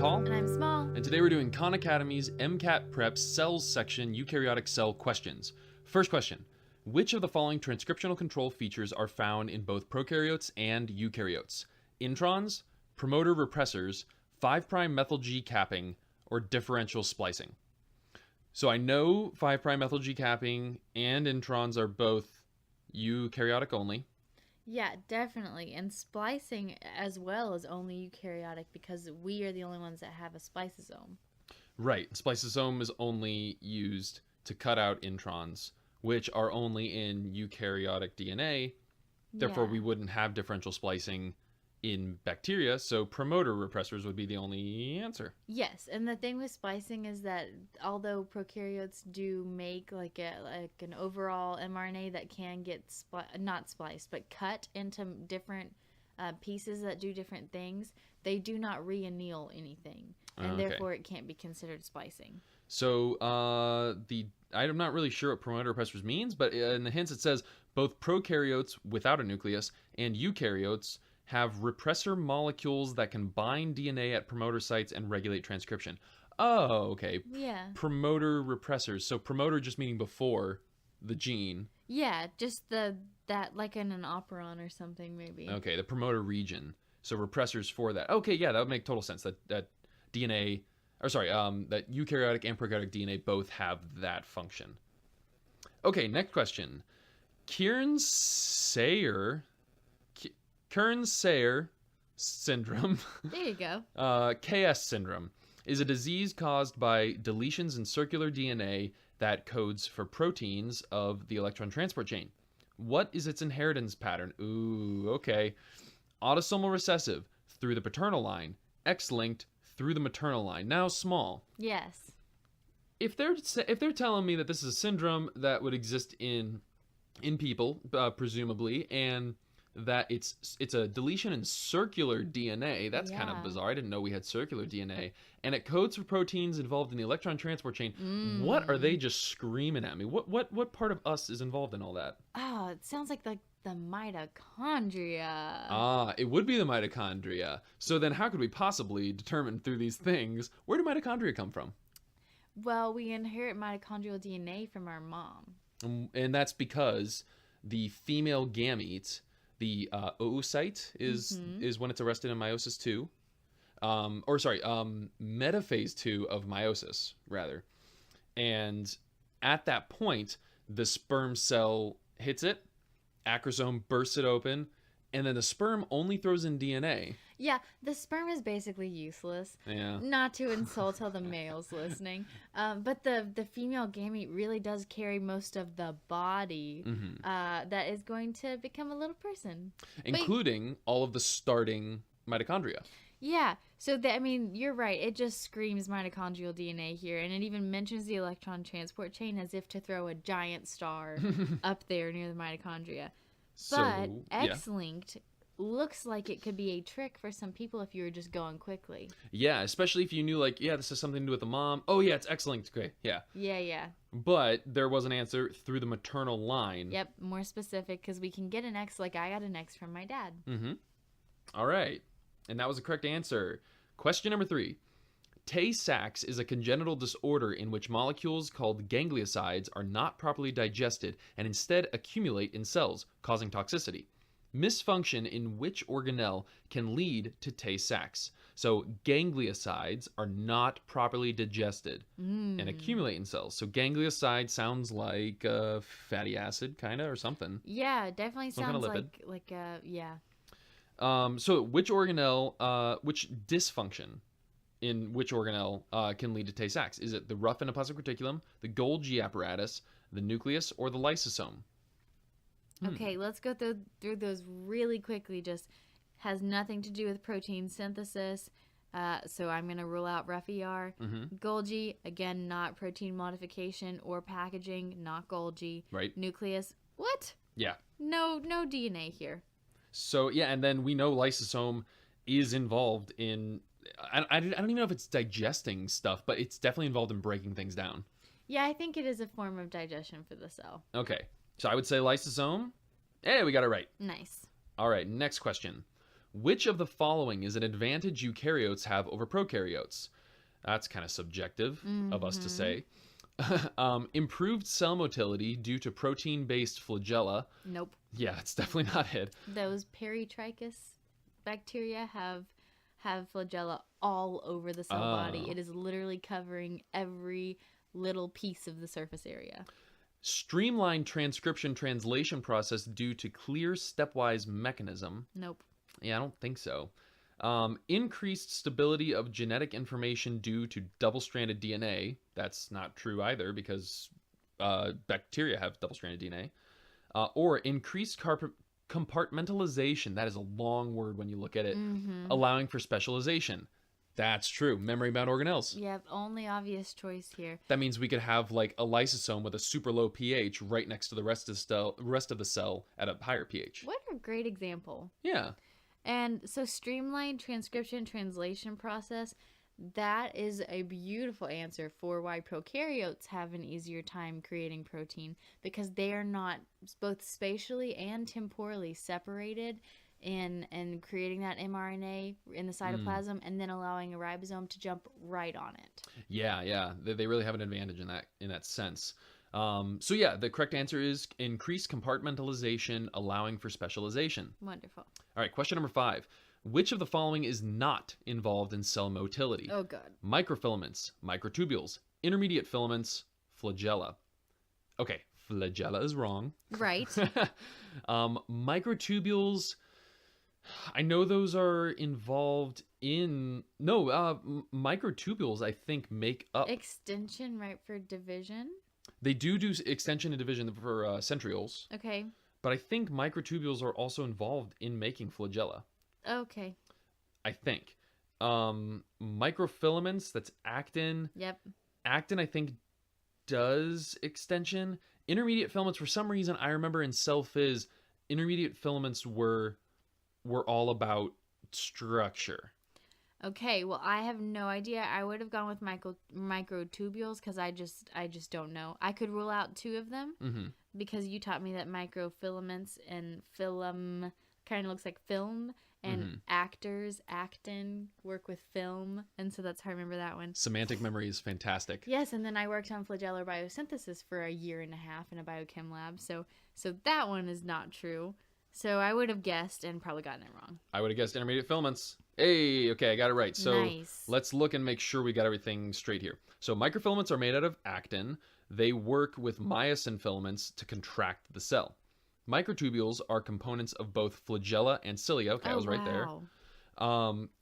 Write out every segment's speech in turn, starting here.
Tall. And I'm Small. And today we're doing Khan Academy's MCAT Prep Cells section Eukaryotic cell questions. First question. Which of the following transcriptional control features are found in both prokaryotes and eukaryotes? Introns, promoter repressors, 5' methyl G capping, or differential splicing? So I know 5' methyl G capping and introns are both eukaryotic only. Yeah, definitely. And splicing as well is only eukaryotic because we are the only ones that have a spliceosome. Right. Spliceosome is only used to cut out introns, which are only in eukaryotic DNA. Therefore, we wouldn't have differential splicing in bacteria, so promoter repressors would be the only answer. Yes, and the thing with splicing is that although prokaryotes do make like an overall mRNA that can get not spliced, but cut into different pieces that do different things, they do not reanneal anything, and therefore it can't be considered splicing. So I'm not really sure what promoter repressors means, but in the hints it says both prokaryotes without a nucleus and eukaryotes have repressor molecules that can bind DNA at promoter sites and regulate transcription. Oh, okay. Yeah. Promoter repressors. So promoter just meaning before the gene. Yeah, just that like in an operon or something maybe. Okay, the promoter region. So repressors for that. Okay, yeah, that would make total sense. That DNA, that eukaryotic and prokaryotic DNA both have that function. Okay, next question. Kearns-Sayre syndrome, There you go. KS syndrome, is a disease caused by deletions in circular DNA that codes for proteins of the electron transport chain. What is its inheritance pattern? Ooh, okay. Autosomal recessive through the paternal line, X-linked through the maternal line. Now, Small. Yes. If they're telling me that this is a syndrome that would exist in people, presumably, and that it's a deletion in circular DNA. That's kind of bizarre. I didn't know we had circular DNA. And it codes for proteins involved in the electron transport chain. What are they just screaming at me? What part of us is involved in all that? Oh, it sounds like the mitochondria. Ah, it would be the mitochondria. So then how could we possibly determine through these things, where do mitochondria come from? Well, we inherit mitochondrial DNA from our mom. And that's because the female gamete, the oocyte is when it's arrested in meiosis 2. Metaphase 2 of meiosis, rather. And at that point, the sperm cell hits it, acrosome bursts it open, and then the sperm only throws in DNA. Yeah, the sperm is basically useless. Yeah. Not to insult all the males listening. But the female gamete really does carry most of the body that is going to become a little person. Including all of the starting mitochondria. Yeah, so you're right. It just screams mitochondrial DNA here, and it even mentions the electron transport chain as if to throw a giant star up there near the mitochondria. But X-linked looks like it could be a trick for some people if you were just going quickly. Yeah, especially if you knew, this has something to do with the mom. Oh, yeah, it's X-linked. Okay, yeah. Yeah. But there was an answer through the maternal line. Yep, more specific, because we can get an X like I got an X from my dad. All right. And that was the correct answer. Question number 3. Tay-Sachs is a congenital disorder in which molecules called gangliosides are not properly digested and instead accumulate in cells, causing toxicity. Misfunction in which organelle can lead to Tay-Sachs? So gangliosides are not properly digested and accumulate in cells. So ganglioside sounds like a fatty acid, kind of, or something. Yeah, definitely sounds like yeah. So which organelle, which dysfunction in which organelle can lead to Tay-Sachs? Is it the rough endoplasmic reticulum, the Golgi apparatus, the nucleus, or the lysosome? Okay, let's go through those really quickly. Just has nothing to do with protein synthesis. So I'm going to rule out rough ER. Golgi, again, not protein modification or packaging, not Golgi. Right. Nucleus, what? Yeah. No DNA here. So, yeah, and then we know lysosome is involved in... I don't even know if it's digesting stuff, but it's definitely involved in breaking things down. Yeah, I think it is a form of digestion for the cell. Okay. So I would say lysosome. Hey, we got it right. Nice. All right, next question. Which of the following is an advantage eukaryotes have over prokaryotes? That's kind of subjective of us to say. Improved cell motility due to protein-based flagella. Nope. Yeah, it's definitely not it. Those peritrichus bacteria have flagella all over the cell body. It is literally covering every little piece of the surface area. Streamlined transcription translation process due to clear stepwise mechanism. Nope. Yeah, I don't think so. Increased stability of genetic information due to double-stranded DNA. That's not true either because bacteria have double-stranded DNA. Or increased compartmentalization. That is a long word when you look at it. Allowing for specialization. That's true. Memory-bound organelles. Yep, only obvious choice here. That means we could have like a lysosome with a super low pH right next to the rest of the cell at a higher pH. What a great example. Yeah. And so streamlined transcription translation process, that is a beautiful answer for why prokaryotes have an easier time creating protein, because they are not both spatially and temporally separated in creating that mRNA in the cytoplasm and then allowing a ribosome to jump right on it. Yeah. They really have an advantage in that sense. So yeah, the correct answer is increased compartmentalization, allowing for specialization. Wonderful. All right, question number 5. Which of the following is not involved in cell motility? Oh, God. Microfilaments, microtubules, intermediate filaments, flagella. Okay, flagella is wrong. Right. Microtubules, I know those are involved in... No, microtubules, I think, make up... Extension, right, for division? They do extension and division for centrioles. Okay. But I think microtubules are also involved in making flagella. Okay. I think. Microfilaments, that's actin. Yep. Actin, I think, does extension. Intermediate filaments, for some reason, I remember in cell phys, intermediate filaments were all about structure. Okay, well, I have no idea. I would have gone with microtubules because I just don't know. I could rule out 2 of them because you taught me that microfilaments and film kind of looks like film, and actin work with film, and so that's how I remember that one. Semantic memory is fantastic. Yes, and then I worked on flagellar biosynthesis for a year and a half in a biochem lab, so that one is not true. So I would have guessed and probably gotten it wrong. I would have guessed intermediate filaments. Hey, okay, I got it right. So nice. Let's look and make sure we got everything straight here. So microfilaments are made out of actin. They work with myosin filaments to contract the cell. Microtubules are components of both flagella and cilia. Okay, I was right there.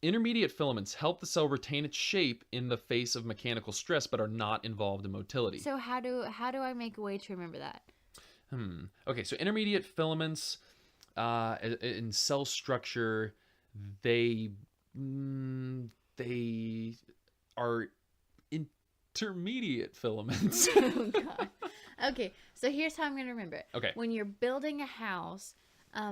Intermediate filaments help the cell retain its shape in the face of mechanical stress, but are not involved in motility. So how do I make a way to remember that? Okay, so intermediate filaments in cell structure, they are intermediate filaments. Oh, God. Okay, so here's how I'm going to remember it. Okay. When you're building a house,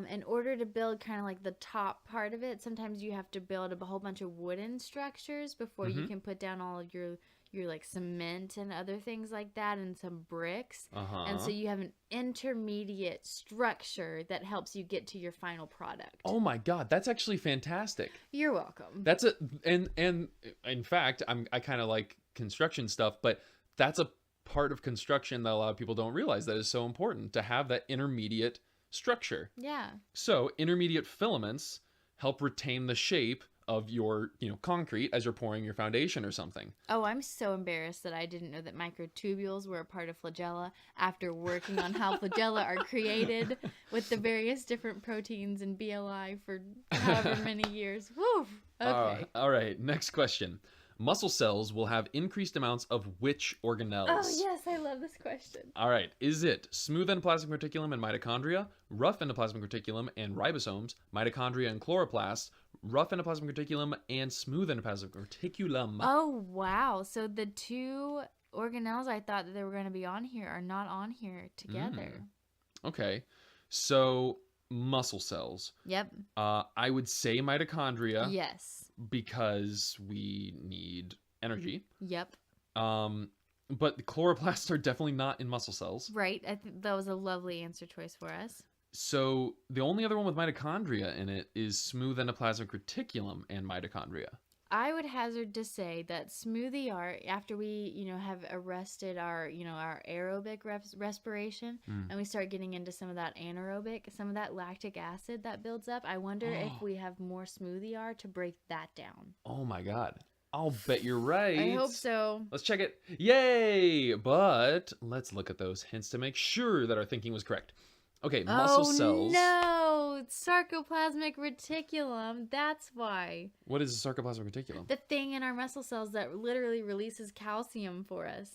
in order to build kind of like the top part of it, sometimes you have to build a whole bunch of wooden structures before you can put down all of your like cement and other things like that, and some bricks. And so you have an intermediate structure that helps you get to your final product. Oh my God, that's actually fantastic. You're welcome. That's and in fact, I kind of like construction stuff, but that's a part of construction that a lot of people don't realize that is so important, to have that intermediate structure. Yeah. So intermediate filaments help retain the shape of your, concrete as you're pouring your foundation or something. Oh, I'm so embarrassed that I didn't know that microtubules were a part of flagella after working on how flagella are created with the various different proteins and BLI for however many years. Woo! Okay. All right, next question. Muscle cells will have increased amounts of which organelles? Oh, yes, I love this question. All right, is it smooth endoplasmic reticulum and mitochondria, rough endoplasmic reticulum and ribosomes, mitochondria and chloroplasts, rough endoplasmic reticulum and smooth endoplasmic reticulum? Oh, wow. So the 2 organelles I thought that they were going to be on here are not on here together. Okay, so muscle cells. Yep. I would say mitochondria. Yes. Because we need energy. Yep. But the chloroplasts are definitely not in muscle cells. Right. I think that was a lovely answer choice for us. So the only other one with mitochondria in it is smooth endoplasmic reticulum and mitochondria. I would hazard to say that smoothie art, after we, have arrested our, our aerobic respiration, Mm. and we start getting into some of that anaerobic, some of that lactic acid that builds up, I wonder if we have more smoothie art to break that down. Oh my God. I'll bet you're right. I hope so. Let's check it. Yay! But let's look at those hints to make sure that our thinking was correct. Okay, muscle cells. No, sarcoplasmic reticulum. That's why. What is a sarcoplasmic reticulum? The thing in our muscle cells that literally releases calcium for us.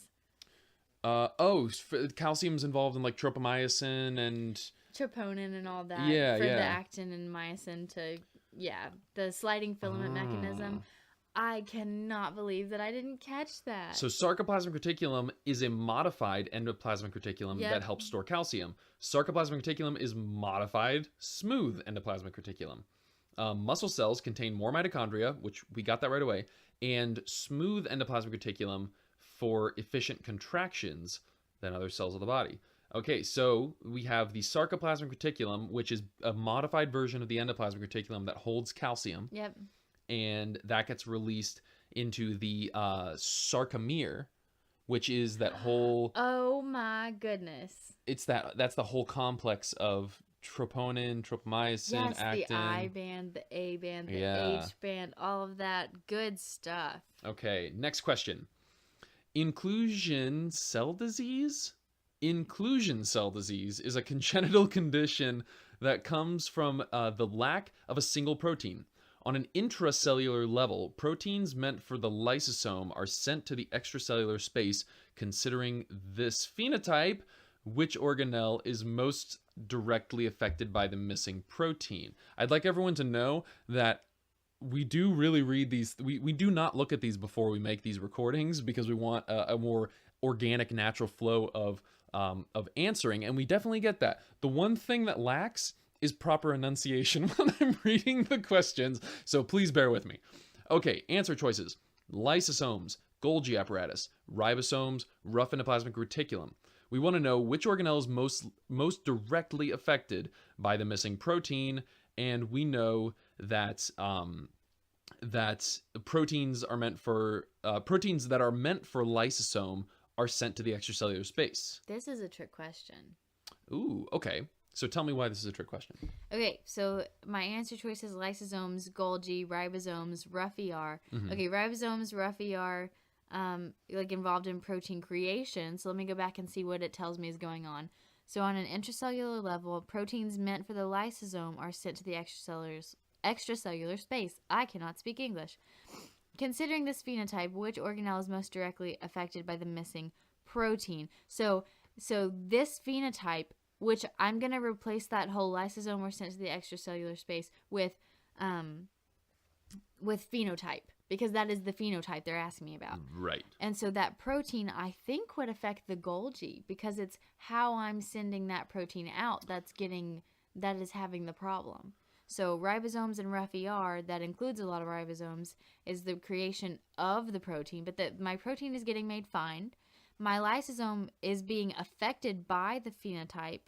Calcium's involved in like tropomyosin and Troponin and all that. Yeah, for yeah. the actin and myosin to, the sliding filament mechanism. I cannot believe that I didn't catch that. So sarcoplasmic reticulum is a modified endoplasmic reticulum that helps store calcium. Sarcoplasmic reticulum is modified smooth endoplasmic reticulum. Muscle cells contain more mitochondria, which we got that right away, and smooth endoplasmic reticulum for efficient contractions than other cells of the body. Okay, so we have the sarcoplasmic reticulum, which is a modified version of the endoplasmic reticulum that holds calcium. Yep. And that gets released into the sarcomere, which is that whole... Oh my goodness. That's the whole complex of troponin, tropomyosin, actin. The I band, the A band, the H band, all of that good stuff. Okay, next question. Inclusion cell disease? Inclusion cell disease is a congenital condition that comes from the lack of a single protein. On an intracellular level, proteins meant for the lysosome are sent to the extracellular space. Considering this phenotype, which organelle is most directly affected by the missing protein? I'd like everyone to know that we do really read these. We do not look at these before we make these recordings because we want a more organic, natural flow of answering, and we definitely get that. The one thing that lacks is proper enunciation when I'm reading the questions, so please bear with me. Okay, answer choices. Lysosomes, Golgi apparatus, ribosomes, rough endoplasmic reticulum. We want to know which organelle is most directly affected by the missing protein, and we know that that proteins that are meant for lysosome are sent to the extracellular space. This is a trick question. Ooh, okay. So tell me why this is a trick question. Okay, so my answer choice is lysosomes, Golgi, ribosomes, rough ER. Mm-hmm. Okay, ribosomes, rough ER, involved in protein creation. So let me go back and see what it tells me is going on. So on an intracellular level, proteins meant for the lysosome are sent to the extracellular space. I cannot speak English. Considering this phenotype, which organelle is most directly affected by the missing protein? So this phenotype, which I'm going to replace that whole lysosome or sent to the extracellular space with phenotype, because that is the phenotype they're asking me about. Right. And so that protein, I think, would affect the Golgi, because it's how I'm sending that protein out that is having the problem. So ribosomes and rough ER, that includes a lot of ribosomes, is the creation of the protein, but my protein is getting made fine. My lysosome is being affected by the phenotype,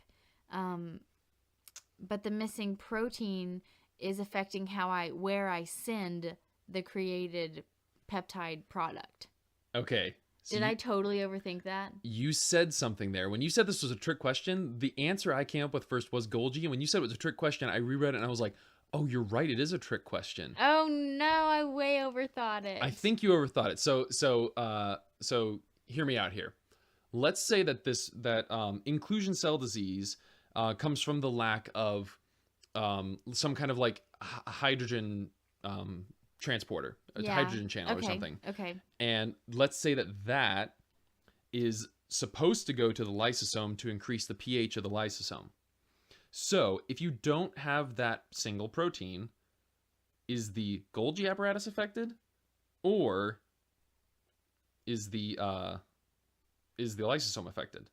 but the missing protein is affecting where I send the created peptide product. Okay. So Did I totally overthink that? You said something there. When you said this was a trick question, the answer I came up with first was Golgi. And when you said it was a trick question, I reread it and I was like, oh, you're right. It is a trick question. Oh, no. I way overthought it. I think you overthought it. So hear me out here. Let's say that inclusion cell disease comes from the lack of some kind of like hydrogen transporter, a hydrogen channel or something. Okay. And let's say that is supposed to go to the lysosome to increase the pH of the lysosome. So if you don't have that single protein, is the Golgi apparatus affected, or is the lysosome affected?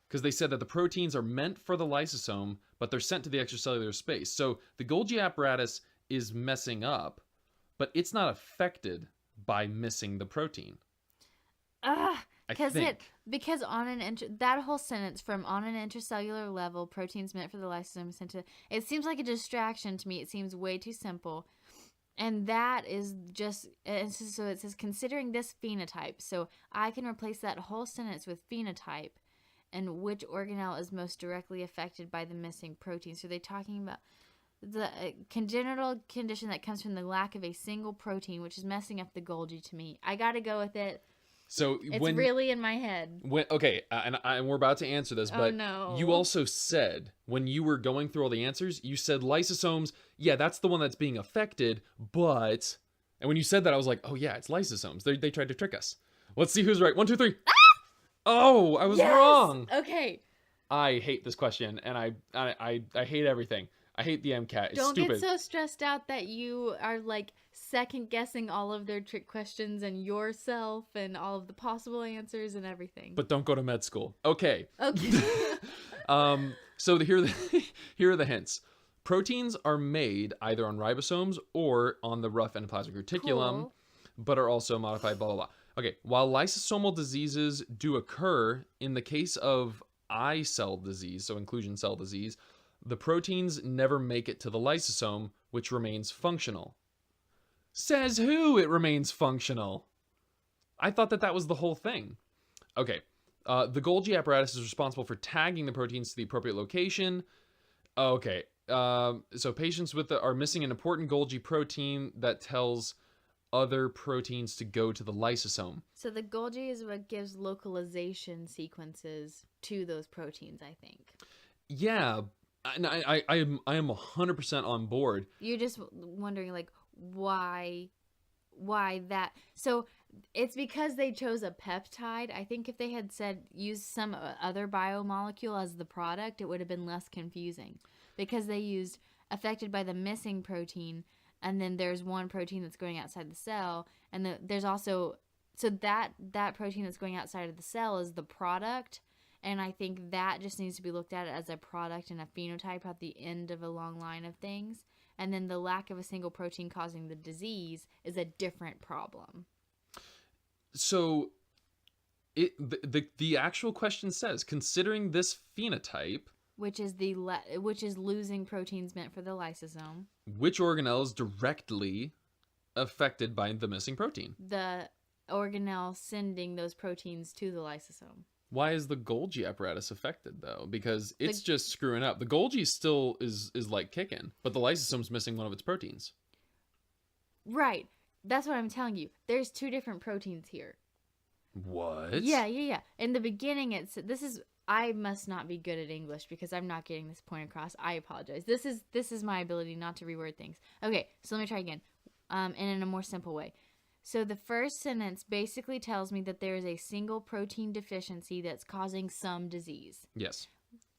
Because they said that the proteins are meant for the lysosome, but they're sent to the extracellular space. So the Golgi apparatus is messing up, but it's not affected by missing the protein. I think. Because on that whole sentence from on an intracellular level, proteins meant for the lysosome is sent to, it seems like a distraction to me. It seems way too simple. And that is just, so it says considering this phenotype. So I can replace that whole sentence with phenotype and which organelle is most directly affected by the missing protein. So they're talking about the congenital condition that comes from the lack of a single protein, which is messing up the Golgi to me. I got to go with it. So it's really in my head. And we're about to answer this, but no. You also said, when you were going through all the answers, you said lysosomes, yeah, that's the one that's being affected, but... And when you said that, I was like, oh yeah, it's lysosomes. They tried to trick us. Let's see who's right. 1, 2, 3. Ah! Oh, I was wrong. Okay. I hate this question, and I hate everything. I hate the MCAT. It's Don't stupid. get so stressed out that you are like second guessing all of their trick questions and yourself and all of the possible answers and everything. But don't go to med school. Okay. Okay. So here are the hints. Proteins are made either on ribosomes or on the rough endoplasmic reticulum, but are also modified, blah, blah, blah. Okay, while lysosomal diseases do occur, in the case of eye cell disease, so inclusion cell disease, the proteins never make it to the lysosome, which remains functional. Says who it remains functional? I thought that was the whole thing. Okay, the Golgi apparatus is responsible for tagging the proteins to the appropriate location. Okay, so patients are missing an important Golgi protein that tells other proteins to go to the lysosome. So the Golgi is what gives localization sequences to those proteins, I think. Yeah, and I am 100% on board. You're just wondering, like, why that? So it's because they chose a peptide. I think if they had said use some other biomolecule as the product, it would have been less confusing. Because they used affected by the missing protein, and then there's one protein that's going outside the cell, and there's also, so that protein that's going outside of the cell is the product. And I think that just needs to be looked at as a product and a phenotype at the end of a long line of things. And then the lack of a single protein causing the disease is a different problem. So the actual question says, considering this phenotype, which is losing proteins meant for the lysosome, which organelle is directly affected by the missing protein? The organelle sending those proteins to the lysosome. Why is the Golgi apparatus affected, though? Because it's just screwing up. The Golgi still is like kicking, but the lysosome's missing one of its proteins. Right. That's what I'm telling you. There's 2 different proteins here. What? Yeah. In the beginning, I must not be good at English because I'm not getting this point across. I apologize. This is my ability not to reword things. Okay, so let me try again, and in a more simple way. So the first sentence basically tells me that there is a single protein deficiency that's causing some disease. Yes.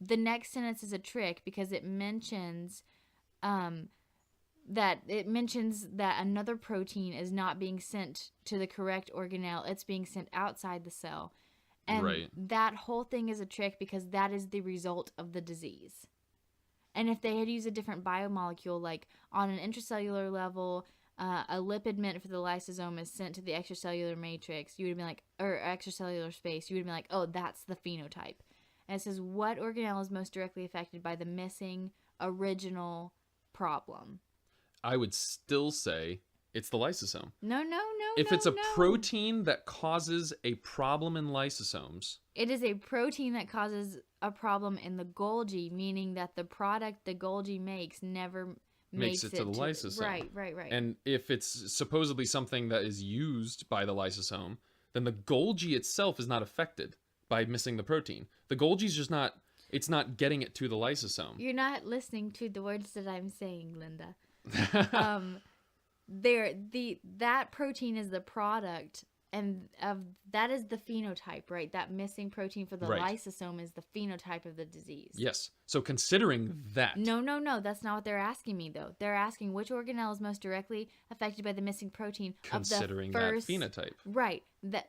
The next sentence is a trick because it mentions that another protein is not being sent to the correct organelle. It's being sent outside the cell. And that whole thing is a trick because that is the result of the disease. And if they had used a different biomolecule, like on an intracellular level, a lipid meant for the lysosome is sent to the extracellular matrix, you would have been like, or extracellular space, you would have been like, oh, that's the phenotype. And it says, what organelle is most directly affected by the missing original problem? I would still say it's the lysosome. No. If it's a protein that causes a problem in lysosomes. It is a protein that causes a problem in the Golgi, meaning that the product the Golgi makes never makes it to the lysosome. Right. And if it's supposedly something that is used by the lysosome, then the Golgi itself is not affected by missing the protein. The Golgi's just not, it's not getting it to the lysosome. You're not listening to the words that I'm saying, Linda. That protein is the product, and that is the phenotype, right? That missing protein for the lysosome is the phenotype of the disease. Yes. So considering that. No. That's not what they're asking me, though. They're asking which organelle is most directly affected by the missing protein considering of the first, that phenotype. Right.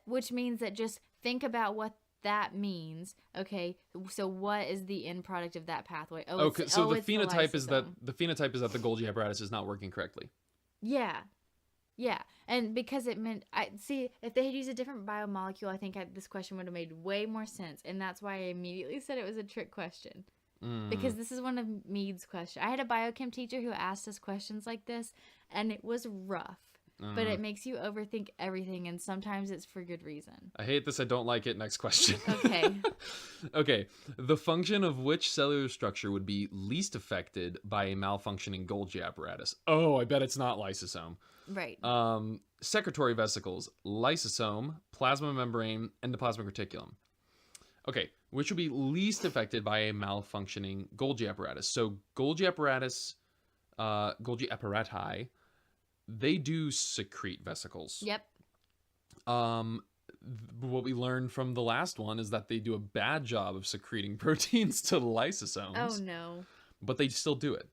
Which means that just think about what that means. Okay. So what is the end product of that pathway? The phenotype is that the Golgi apparatus is not working correctly. Yeah. Yeah, and because it meant I see if they had used a different biomolecule, I think this question would have made way more sense, and that's why I immediately said it was a trick question. Mm. Because this is one of Mead's questions. I had a biochem teacher who asked us questions like this, and it was rough. But it makes you overthink everything, and sometimes it's for good reason. I hate this. I don't like it. Next question. Okay. Okay. The function of which cellular structure would be least affected by a malfunctioning Golgi apparatus? Oh, I bet it's not lysosome. Right. Secretory vesicles, lysosome, plasma membrane, endoplasmic reticulum. Okay, which would be least affected by a malfunctioning Golgi apparatus? So Golgi apparati, they do secrete vesicles. Yep. What we learned from the last one is that they do a bad job of secreting proteins to lysosomes. Oh no. But they still do it.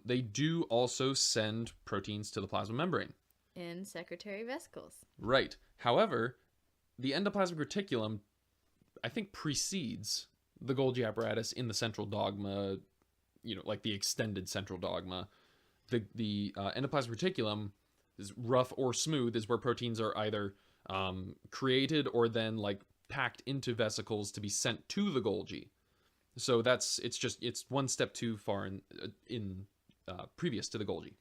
They do also send proteins to the plasma membrane. In secretory vesicles. Right. However, the endoplasmic reticulum, I think, precedes the Golgi apparatus in the central dogma, like the extended central dogma. The endoplasmic reticulum is rough or smooth, is where proteins are either created or then like packed into vesicles to be sent to the Golgi. So it's one step too far in previous to the Golgi.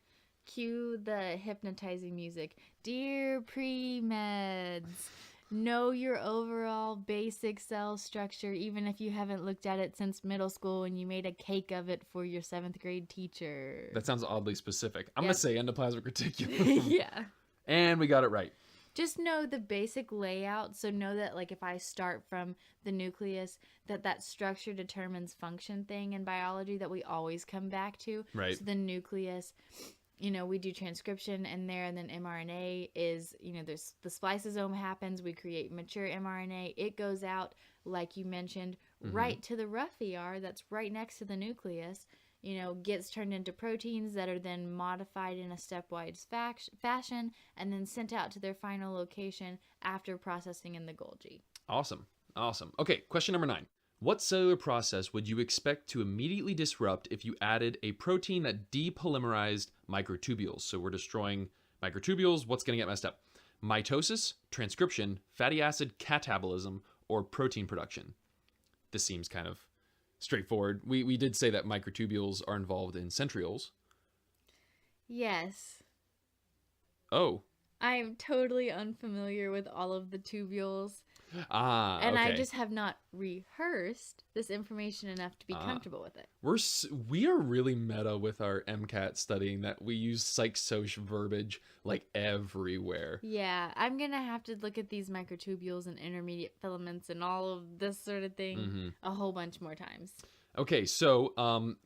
Cue the hypnotizing music. Dear pre-meds, know your overall basic cell structure, even if you haven't looked at it since middle school and you made a cake of it for your 7th grade teacher. That sounds oddly specific. I'm going to say endoplasmic reticulum. Yeah. And we got it right. Just know the basic layout. So know that, like, if I start from the nucleus, that structure determines function thing in biology that we always come back to. Right. So the nucleus, we do transcription in there, and then mRNA is, there's the spliceosome happens. We create mature mRNA. It goes out, like you mentioned, right to the rough ER that's right next to the nucleus. Gets turned into proteins that are then modified in a stepwise fashion and then sent out to their final location after processing in the Golgi. Awesome. Okay, question number 9. What cellular process would you expect to immediately disrupt if you added a protein that depolymerized microtubules? So we're destroying microtubules. What's going to get messed up? Mitosis, transcription, fatty acid catabolism, or protein production? This seems kind of straightforward. We did say that microtubules are involved in centrioles. Yes. Oh. I am totally unfamiliar with all of the tubules. And I just have not rehearsed this information enough to be comfortable with it. We are really meta with our MCAT studying that we use psych-soc verbiage like everywhere. Yeah, I'm going to have to look at these microtubules and intermediate filaments and all of this sort of thing a whole bunch more times. Okay, so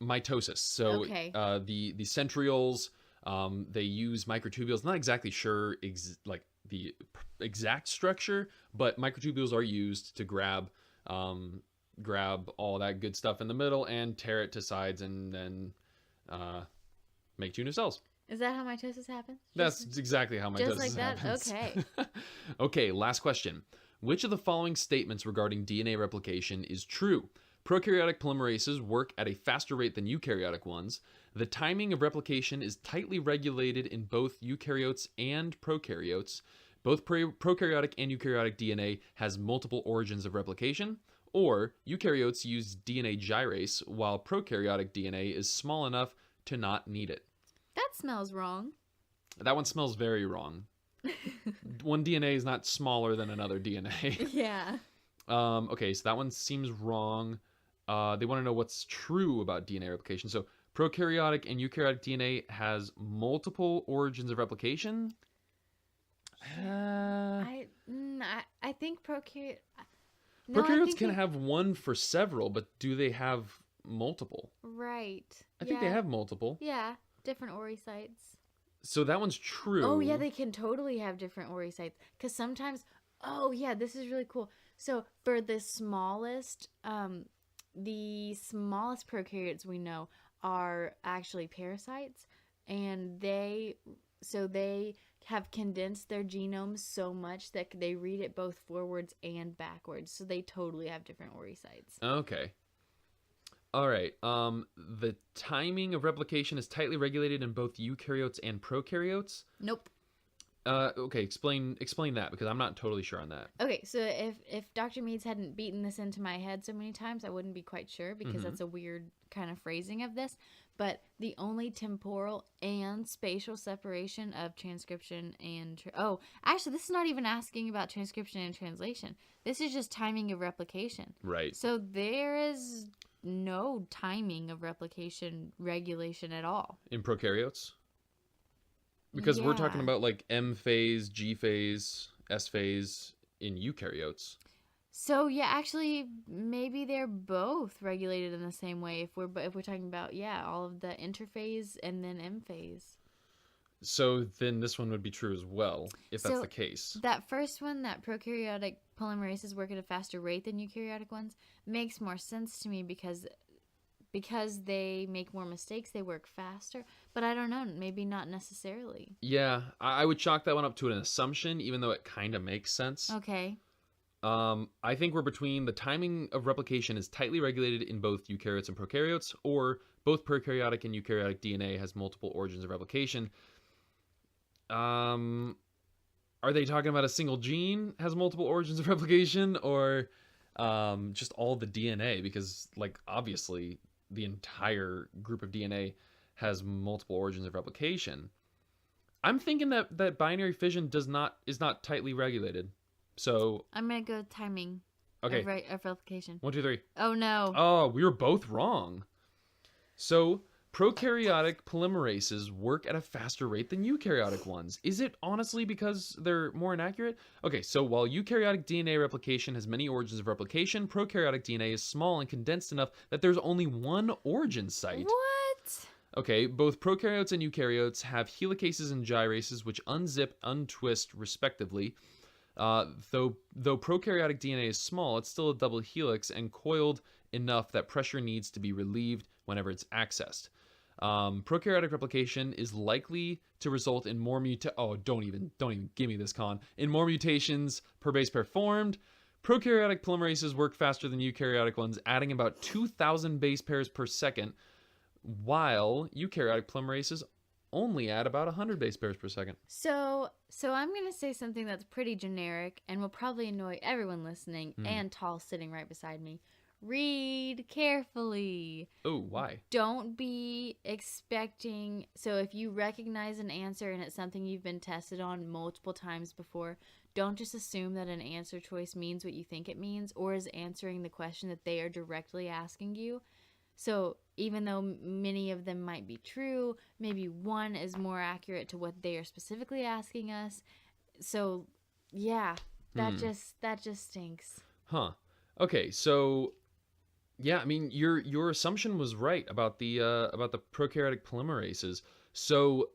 mitosis. So okay. The centrioles, they use microtubules. Not exactly sure the exact structure, but microtubules are used to grab all that good stuff in the middle and tear it to sides and then make 2 new cells. Is that how mitosis happens? That's exactly how mitosis just like that? happens. Okay. Okay, last question. Which of the following statements regarding DNA replication is true? Prokaryotic polymerases work at a faster rate than eukaryotic ones. The timing of replication is tightly regulated in both eukaryotes and prokaryotes. Both prokaryotic and eukaryotic DNA has multiple origins of replication. Or eukaryotes use DNA gyrase, while prokaryotic DNA is small enough to not need it. That smells wrong. That one smells very wrong. One DNA is not smaller than another DNA. Yeah. Okay, so that one seems wrong. They want to know what's true about DNA replication. So prokaryotic and eukaryotic DNA has multiple origins of replication. I think prokaryotes can have one for several, but do they have multiple? Right. I think they have multiple. Yeah, different oocytes. So that one's true. Oh yeah, they can totally have different oocytes. Because sometimes, oh yeah, this is really cool. So for the smallest prokaryotes we know are actually parasites, and they have condensed their genomes so much that they read it both forwards and backwards. So they totally have different oocytes. Okay. All right. The timing of replication is tightly regulated in both eukaryotes and prokaryotes. Nope. Okay, explain that because I'm not totally sure on that. Okay, so if Dr. Meads hadn't beaten this into my head so many times, I wouldn't be quite sure because Mm-hmm. that's a weird kind of phrasing of this. But the only temporal and spatial separation of transcription and actually, this is not even asking about transcription and translation. This is just timing of replication. Right. So there is no timing of replication regulation at all. In prokaryotes? Because we're talking Yeah. about like M phase, G phase, S phase in eukaryotes. So yeah, actually, maybe they're both regulated in the same way. If we're talking about all of the interphase and then M phase. So then this one would be true as well, if that's So the case. that first one, that prokaryotic polymerases work at a faster rate than eukaryotic ones, makes more sense to me because they make more mistakes, they work faster. But I don't know, maybe not necessarily. Yeah, I would chalk that one up to an assumption, even though it kind of makes sense. Okay. I think we're between the timing of replication is tightly regulated in both eukaryotes and prokaryotes, or both prokaryotic and eukaryotic DNA has multiple origins of replication. Are they talking about a single gene has multiple origins of replication, or just all the DNA? Because, like, obviously, the entire group of DNA has multiple origins of replication. I'm thinking that binary fission is not tightly regulated. So I'm going to go timing okay, of replication. 1, 2, 3. Oh no. Oh, we were both wrong. So prokaryotic polymerases work at a faster rate than eukaryotic ones. Is it honestly because they're more inaccurate? Okay, so while eukaryotic DNA replication has many origins of replication, prokaryotic DNA is small and condensed enough that there's only one origin site. What? Okay, both prokaryotes and eukaryotes have helicases and gyrases which unzip, untwist, respectively. Though prokaryotic DNA is small, it's still a double helix and coiled enough that pressure needs to be relieved whenever it's accessed. Prokaryotic replication is likely to result in more don't even give me this in more mutations per base pair formed. Prokaryotic polymerases work faster than eukaryotic ones, adding about 2,000 base pairs per second, while eukaryotic polymerases only add about 100 base pairs per second. So I'm going to say something that's pretty generic and will probably annoy everyone listening and Tall sitting right beside me. Read carefully. Oh, why? Don't be expecting. So if you recognize an answer and it's something you've been tested on multiple times before, don't just assume that an answer choice means what you think it means or is answering the question that they are directly asking you. So even though many of them might be true, maybe one is more accurate to what they are specifically asking us. So yeah, that just stinks. Huh. Okay, so yeah, I mean your assumption was right about the prokaryotic polymerases. So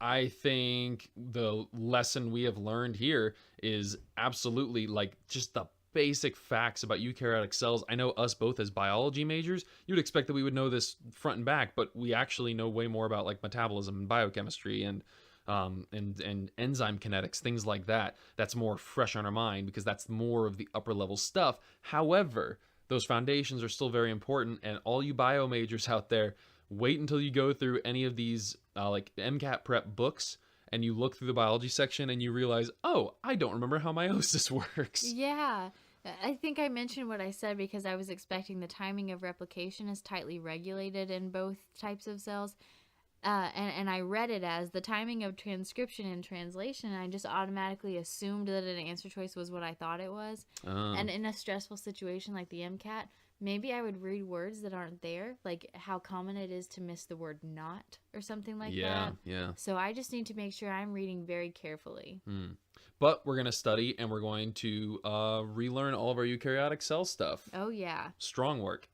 I think the lesson we have learned here is absolutely like just the basic facts about eukaryotic cells. I know us both as biology majors, you'd expect that we would know this front and back, but we actually know way more about like metabolism and biochemistry and enzyme kinetics, things like that. That's more fresh on our mind because that's more of the upper level stuff. However, those foundations are still very important, and all you bio majors out there, wait until you go through any of these like MCAT prep books and you look through the biology section and you realize, oh, I don't remember how meiosis works. Yeah. I think I mentioned what I said because I was expecting the timing of replication is tightly regulated in both types of cells. And I read it as the timing of transcription and translation. And I just automatically assumed that an answer choice was what I thought it was. And in a stressful situation like the MCAT, maybe I would read words that aren't there, like how common it is to miss the word not or something like that. Yeah. So I just need to make sure I'm reading very carefully. But we're going to study and we're going to relearn all of our eukaryotic cell stuff. Oh, yeah. Strong work.